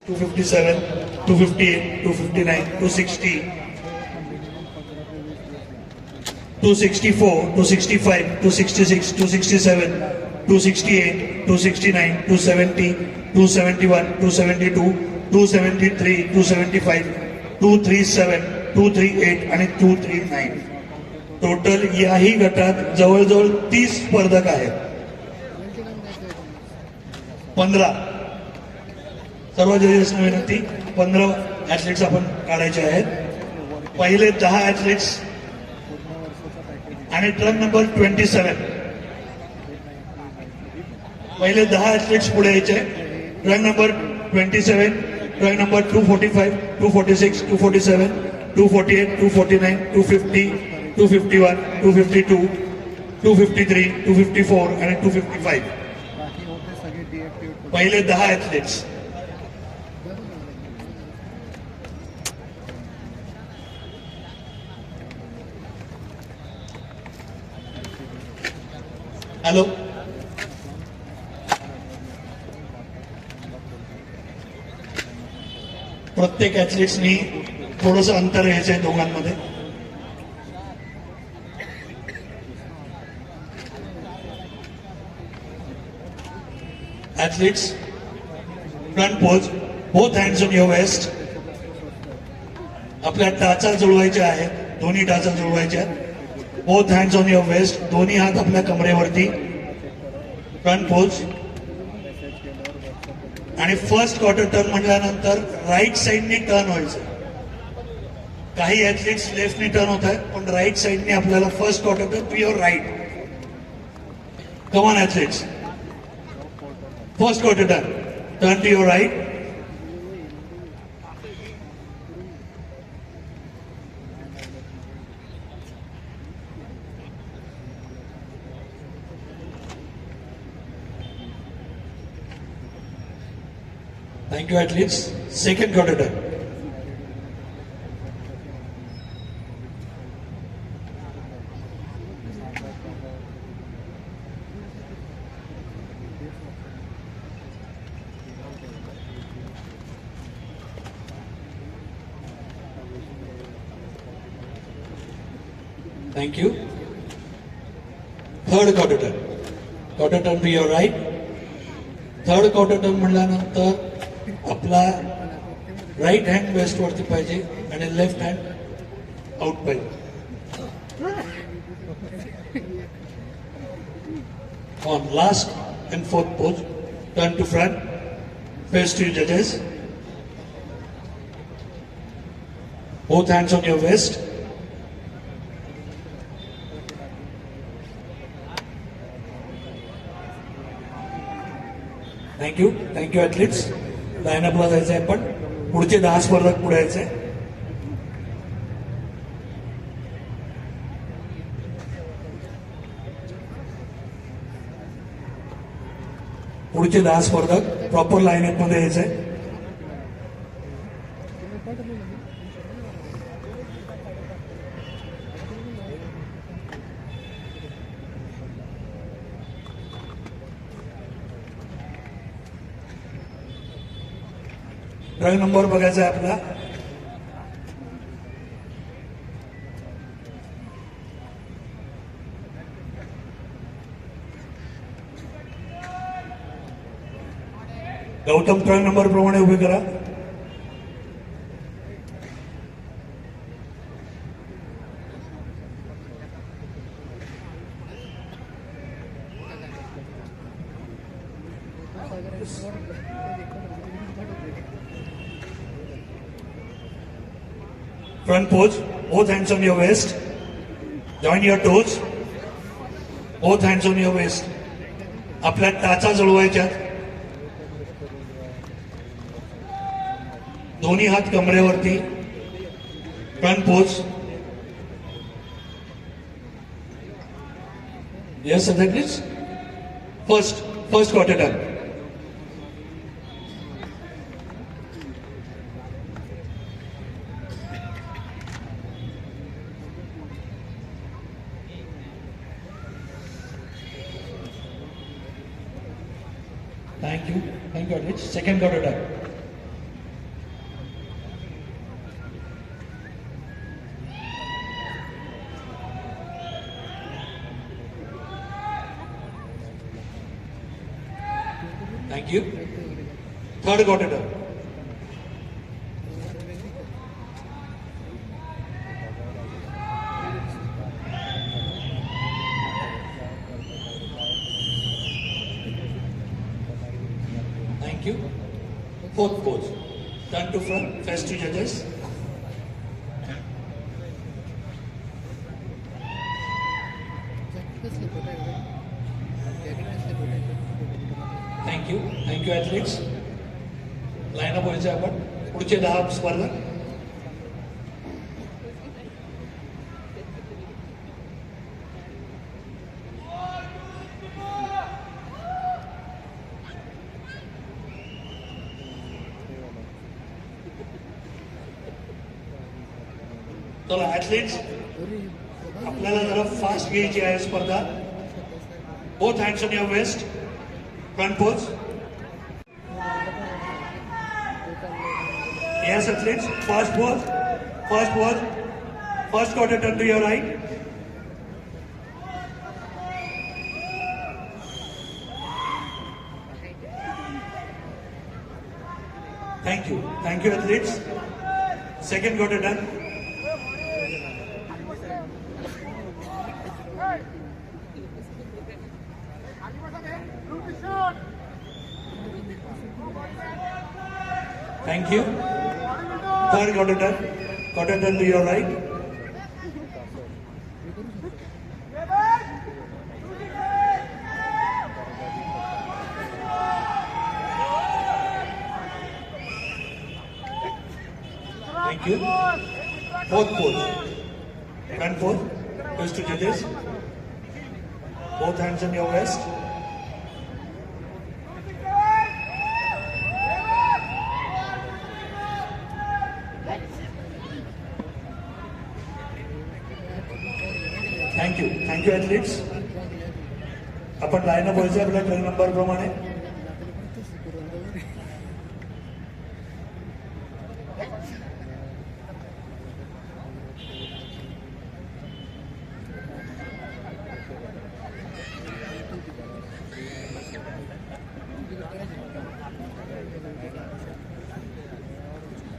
257, 258, 259, 260, 264, 265, 266, 267, 268, 269, 270, 271, 272, 273, 275, 237, 238 आणि 239. टोटल याही गटात जवळजवळ 30 स्पर्धक आहेत. 15 सर्व जजेसना विनंती, 15 ऍथलीट्स आपण काढायचे आहेत. पहिले 10 ऍथलीट्स आणि ट्रक नंबर 27. पहिले 10 ऍथलीट्स पुढे यायचे. ट्रक नंबर 27, ट्रक नंबर 245, 246, 247, 248, 249, 250, 251, 252, 253, 254 आणि 255. पहिले 10 ऍथलीट्स. हॅलो, प्रत्येक ऍथलीट्सनी थोडंसं अंतर घ्यायचं आहे दोघांमध्ये. Athletes front pose, both hands on your waist. आपल्या टाचा जुळवायच्या आहेत, दोन्ही टाचा जुळवायच्या. Both hands on your waist, दोन्ही हात आपल्या कमरेवरती. Front pose. आणि फर्स्ट क्वार्टर टर्न म्हटल्यानंतर राईट साइडनी टर्न व्हायचं. काही ऍथलीट्स लेफ्टनी टर्न होत आहेत, पण राईट साइडनी आपल्याला first quarter turn to your right. Come on athletes, first quarter turn, turn to your right. Thank you, athletes. Second quarter turn. Thank you. Third quarter turn. Quarter turn to your right. Third quarter turn म्हटल्यानंतर आपला right hand waste वरती पाहिजे आणि left hand out पाहिजे. On last and fourth pose, turn to front, face to जजेस. Both hands on your waist. Thank you. Thank you athletes. लाईनअपला जायचं आहे. पण पुढचे 10 स्पर्धक पुढे यायचे. पुढचे 10 स्पर्धक प्रॉपर लाईनअप मध्ये यायचे. ट्रक नंबर बघायचा आहे आपला. गौतम, ट्रक नंबर प्रमाणे उभे करा. Front pose, both hands on your waist. Join your toes. Both hands on your waist. आपल्या टाचा जुळवायच्यात. दोन्ही हात कमरेवरती. Front pose. Yes, please. First quarter done. Thank you, athletes. Second quarter done. Thank you. Third quarter turn. Thank you. Fourth pose. Turn to front, face to judges. Thank you. Thank you athletes. Line up व्हायचं आपण पुढचे 10 स्पर्धा. चला athletes आपल्याला जरा fast घ्यायची आहे स्पर्धा. Both hands on your waist. Front pose. Yes, athletes. First pose. First pose. First quarter turn to your right. Thank you. Thank you, athletes. Second quarter done. Thank you. Third quarter turn. Quarter turn to your right. Thank you. Fourth pose. Front pose. Face to judges. Both hands on your waist. Thank you. Thank you athletes. आपण line up व्हायचं आपल्या train number प्रमाणे.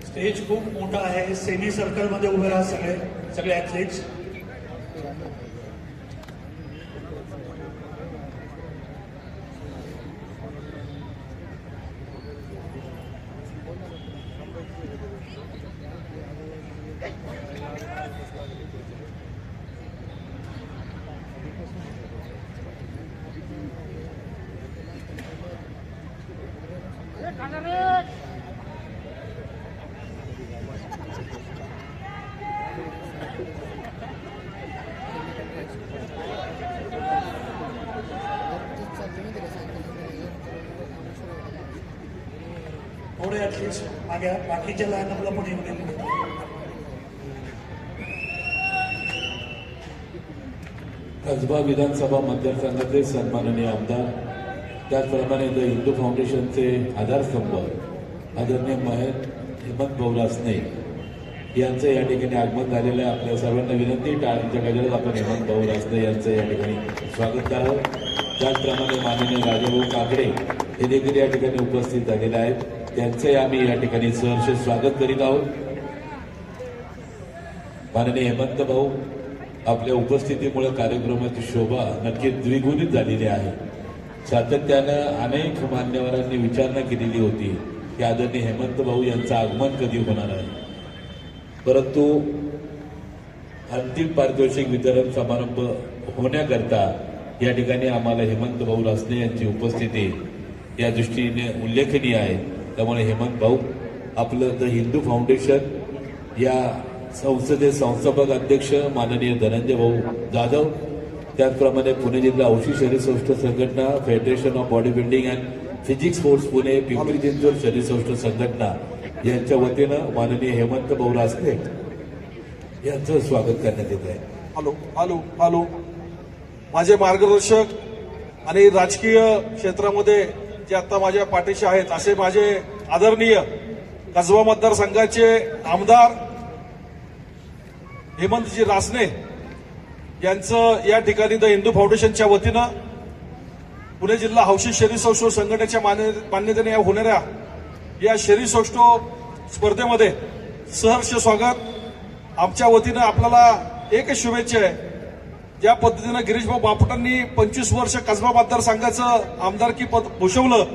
Stage खूप मोठा आहे. Semi circle मध्ये उभे राहा सगळे ॲथलीट्स. थोडे ॲथलीट्स मागे बाकीच्या लाईनअपला पण येऊन गेले. कसबा विधानसभा मतदारसंघाचे सन्माननीय आमदार, त्याचप्रमाणे द हिंदू फाउंडेशनचे आधारस्तंभ आदरणीय हेमंत भाऊ रासने यांचं या ठिकाणी आगमन झालेलं आहे. आपल्या सर्वांना विनंती, टाळ्यांच्या गजरात आपण हेमंत भाऊ रासने यांचं या ठिकाणी स्वागत करावं. त्याचप्रमाणे माननीय राजाभाऊ काकडे हे देखील या ठिकाणी उपस्थित झालेले आहेत. त्यांचे आम्ही या ठिकाणी सहर्ष स्वागत करीत आहोत. माननीय हेमंत भाऊ, आपल्या उपस्थितीमुळे कार्यक्रमाची शोभा नक्की द्विगुणित झालेली आहे. सातत्यानं अनेक मान्यवरांनी विचारणा केलेली होती की आदरणीय हेमंत भाऊ यांचं आगमन कधी होणार आहे, परंतु अंतिम पारितोषिक वितरण समारंभ होण्याकरता या ठिकाणी आम्हाला हेमंत भाऊ रासने यांची उपस्थिती या दृष्टीने उल्लेखनीय आहे. त्यामुळे हेमंत भाऊ, आपलं द हिंदू फाउंडेशन या संस्थेचे संस्थापक अध्यक्ष माननीय धनंजय भाऊ जाधव, त्याचप्रमाणे पुणे जिल्हा औषधी शरीर सौष्ठ संघटना, federation of body building and physics sports Pune, Pimpri Chinchwad शरीर सौष्ठ संघटना यांच्या वतीनं माननीय हेमंत भाऊ रासने यांचं स्वागत करण्यात येत आहे. Hello hello hello. माझे मार्गदर्शक आणि राजकीय क्षेत्रामध्ये जे आता माझ्या पाठीशी आहेत असे माझे आदरणीय कसबा मतदारसंघाचे आमदार हेमंतजी रासने यांचं या ठिकाणी द हिंदू फाउंडेशनच्या वतीनं पुणे जिल्हा हौशी शरीरसौष्ठव संघटनेच्या मान्यतेने होणाऱ्या या शरीरसौष्ठव स्पर्धेमध्ये सहर्ष स्वागत. आमच्या वतीनं आपल्याला एकच शुभेच्छा आहे. ज्या पद्धतीनं गिरीशभाऊ बापटांनी 25 वर्ष कसबा मतदारसंघाचं आमदारकी पद भूषवलं,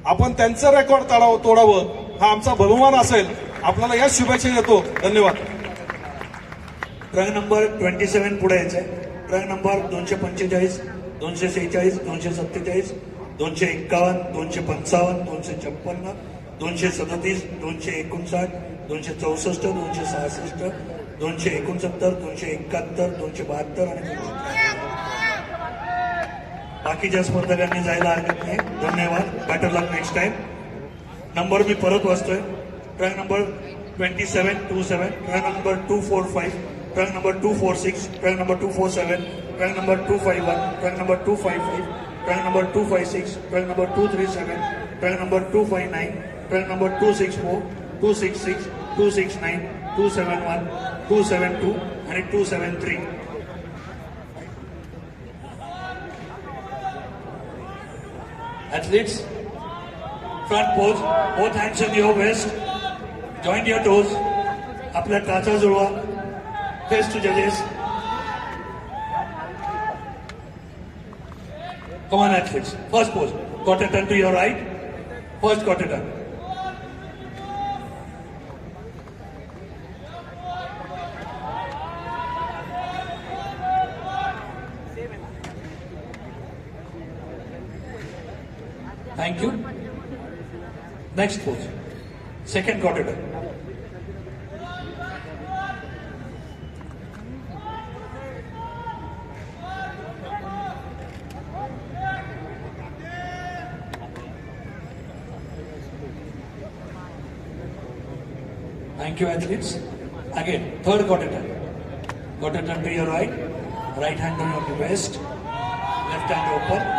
आपण त्यांचं रेकॉर्ड तोडावं हा आमचा बहुमान असेल. आपल्याला या शुभेच्छा देतो. धन्यवाद. ट्रक नंबर 27 पुढे यायचंय. ट्रक नंबर 245, 246, 247, 251, 255, 256, 237, 259, 264, 266, 269, 271, 272 आणि 273. बाकीच्या स्पर्धकांनी जायला हरकत नाही. धन्यवाद. बेटर लक नेक्स्ट टाइम. नंबर मी परत वाचतोय. Truck number 2727, truck number 245, truck number 246, truck number 247, truck number 251, truck number 255, truck number 256, truck number 237, truck number 259, truck number 264, 266, 269, 271, 272 आणि 273. Athletes, front pose, both hands in your waist, join your toes, आपल्या टाचा जुळवा, face to judges. Come on athletes, first pose, quarter turn to your right, first quarter turn. Thank you. Next pose. Second quarter turn. Thank you, athletes. Again, third quarter turn. Quarter turn to your right. Right hand on your waist. Left hand open.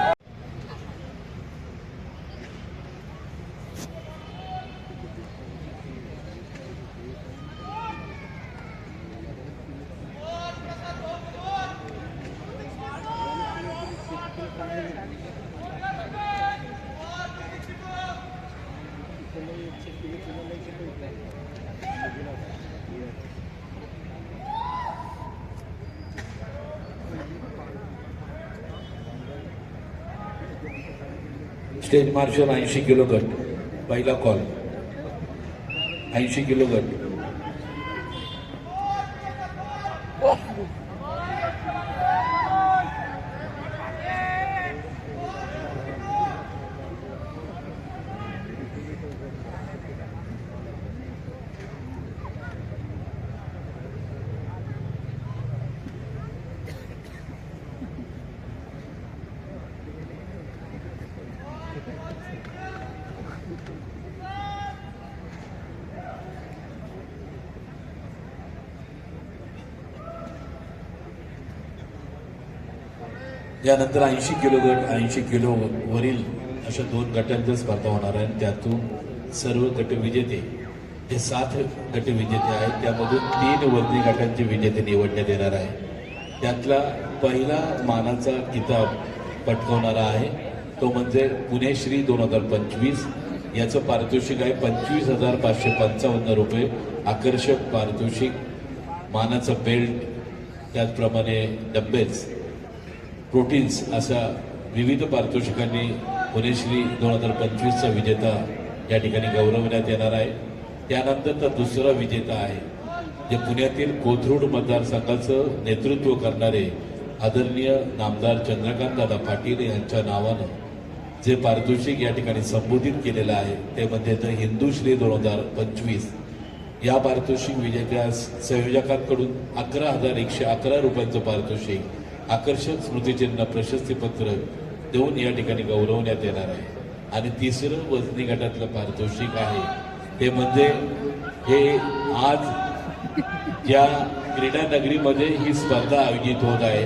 Stage marshal 80 kilo गट, पहिला call 80 kilo गट. यानंतर 80 kilo गट, 80 kilo वरील अशा 2 गटांच्या स्पर्धा होणार आहे. त्यातून सर्व गट विजेते जे 7 गट विजेते आहेत त्यामधून 3 वर्णी गटांचे विजेते निवडण्यात येणार आहे. त्यातला पहिला मानाचा किताब पटकावणारा आहे तो म्हणजे पुणेश्री 2025. याचं पारितोषिक आहे 25,555 रुपये. आकर्षक पारितोषिक, मानाचं बेल्ट, त्याचप्रमाणे डब्बेच, प्रोटीन्स अशा विविध पारितोषिकांनी पुणेश्री 2025चा विजेता या ठिकाणी गौरवण्यात येणार आहे. त्यानंतरचा दुसरा विजेता आहे जे पुण्यातील कोथरूड मतदारसंघाचं नेतृत्व करणारे आदरणीय नामदार चंद्रकांतदादा पाटील यांच्या नावानं जे पारितोषिक या ठिकाणी संबोधित केलेलं आहे ते म्हणजे द हिंदूश्री 2025. या पारितोषिक विजेत्या संयोजकांकडून 11,111 रुपयांचं पारितोषिक, आकर्षक स्मृतिचिन्ह, प्रशस्तीपत्र देऊन या ठिकाणी गौरवण्यात येणार आहे. आणि तिसरं वजनी गटातलं पारितोषिक आहे ते म्हणजे हे आज ज्या क्रीडा नगरीमध्ये ही स्पर्धा आयोजित होत आहे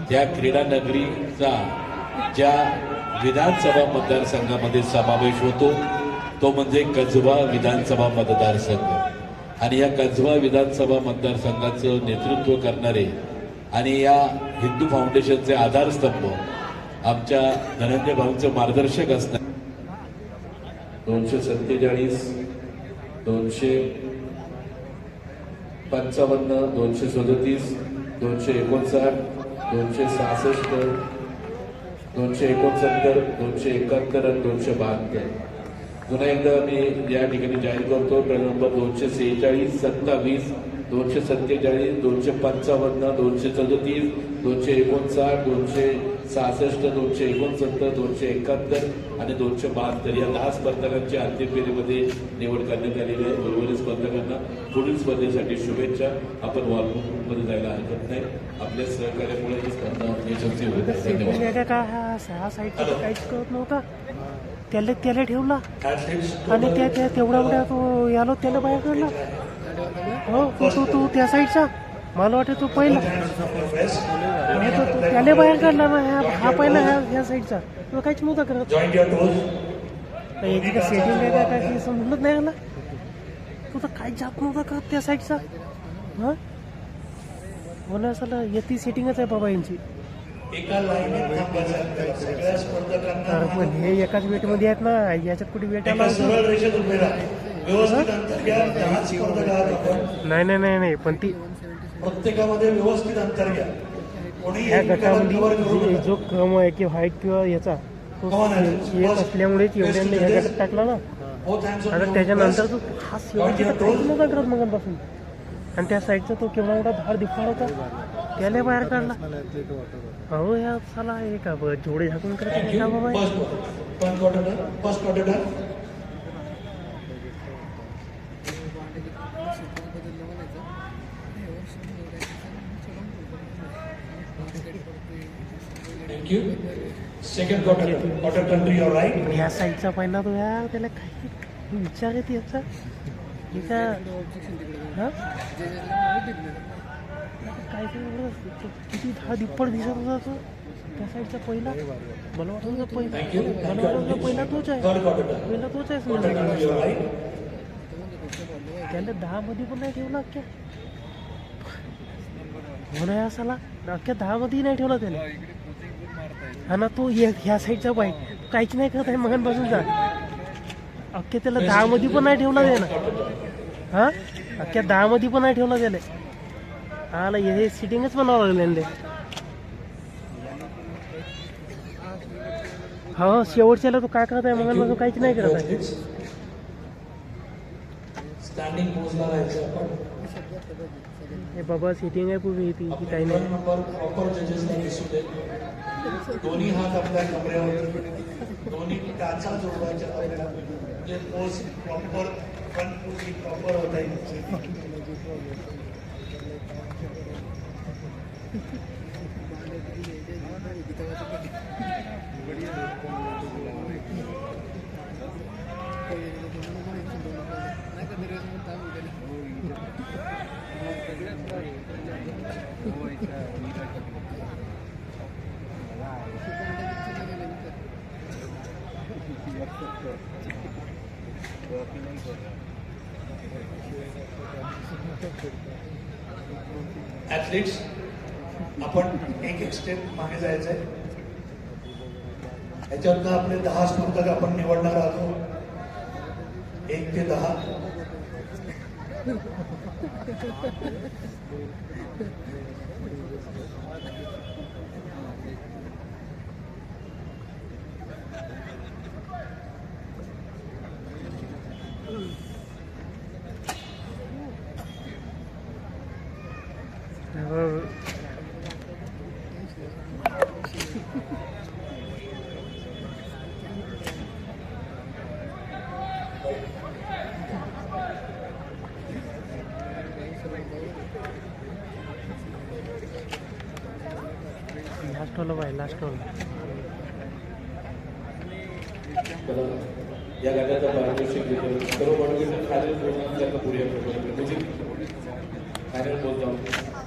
त्या क्रीडा नगरीचा ज्या विधानसभा मतदारसंघामध्ये समावेश होतो तो म्हणजे कसबा विधानसभा मतदारसंघ. आणि या कसबा विधानसभा मतदारसंघाचं नेतृत्व करणारे आणि या हिंदू फाउंडेशनचे आधारस्तंभ आमच्या धनंजय भाऊंचं मार्गदर्शक असणार. 247, 255, 237, 259, 266, 269, 271 आणि 272. पुन्हा एकदा मी या ठिकाणी जाहीर करतो. ट्रेन नंबर 246, 27, 247, 255, 237, 259, 266, 269, 271 आणि 272 या 10 स्पर्धकांची अंतिम फेरीमध्ये निवड करण्यात आलेली आहे. उर्वरित स्पर्धकांना पुढील स्पर्धेसाठी शुभेच्छा. आपण वॉलमध्ये जायला हरकत नाही. आपल्या सहकार्यामुळे ही स्पर्धा यशस्वी होईल. धन्यवाद. का सहा साईडचा काहीच कळत नव्हता. त्याला ठेवला Athletes, आणि त्या तेवढा एवढा तो यालो त्याला बाहेर काढला. हो तू त्या साईडचा मला वाटतं तो पहिला नाही तो त्याला बाहेर काढला ना. हा पहिला ह्या साईडचा तो काहीच नव्हता करत. joint your toes. याची का सेटिंग आहे का काही समजलंच नाही आला. तो तर काही जात नव्हता करत त्या साईडचा. हा मला असं येते सेटिंगच आहे बाबा यांची. एका लाईनीत थांबायचं. सगळ्या स्पर्धकांना अरे पण हे एकाच वेटमध्ये आहेत ना. याच्यात कुठे वेट एका आला सरळ रेषेत उभे राहा. व्यवस्थित अंतर घ्या. 10 स्पर्धक आहात आपण. नाही पण ती प्रत्येकामध्ये व्यवस्थित अंतर घ्या. कोणी ह्या एकमेकाला cover करू गटामध्ये नका. जो क्रम आहे की हाईट किंवा याचा तो एक असल्यामुळेच एवढ्यांना ह्या गटात टाकला ना. Both hands on आता your त्याच्यानंतर breast. तो हा शेवटची तर काहीच नव्हता करत मगापासून. आणि त्या साईडचा तो केवढा मोठा धाड दिसला होता त्याला बाहेर काढला. हो या साला हे का जोडे झाकून करत Thank you. का बाबा. First quarter done. First quarter done. Thank you. Second quarter done. Quarter done to your right. पण ह्या साईडचा पहिला तो यार त्याला काही विचार येते याचा हा काय किती धाड दिप्पड दिसत होता तो त्या साईडचा पहिला. मला वाटतं Thank you. पहिला तोच आहे. Third quarter done. पहिला तोच आहे Quarter done to your right. त्याला 10 मध्ये पण नाही ठेवला अख्ख्या. हो ना असाला अख्ख्या 10 मध्ये नाही ठेवला त्याने. हा ना तो ह्या साईडचा बाई काहीच नाही करत आहे मगांपासून जा. अख्ख्या त्याला 10 मध्ये पण नाही ठेवला त्यानं. हा अख्ख्या 10 मध्ये पण नाही ठेवला त्याला. हा हे सिटिंगच बनावं लागले. हो शेवटच्याला तो काय करत आहे मगांपासून काहीच नाही करत आहे. स्टँडिंग पोजला राहायचं आपण. हे बाबा सेटिंग आहे पूर्वी येते की काही नाही. नंबर प्रॉपर जजेसला दिसू दे. दोन्ही हात आपल्या कमरेवर. दोन्ही टाचा जोडवायच्या आपल्याला. म्हणजे पोज प्रॉपर फ्रंट पूर्ण प्रॉपर होता येईल. ऍथलीट्स आपण एक स्टेप मागे जायचंय. याच्यातनं आपले 10 स्पर्धक आपण निवडणार आहोत. 1 ते 10. लास्ट वाला बाय लास्ट वाला. या गटाचा पारितोषिक देतो. सर्व बडगींना खालील बोलण्याचा पुढे फायनल बोलतो.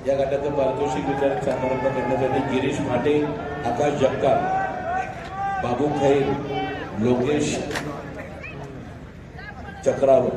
या गटाचं पारितोषिक वितरण समारंभ करण्यासाठी गिरीश माटे, आकाश जगताप, बाबू खैर, लोकेश चक्रावर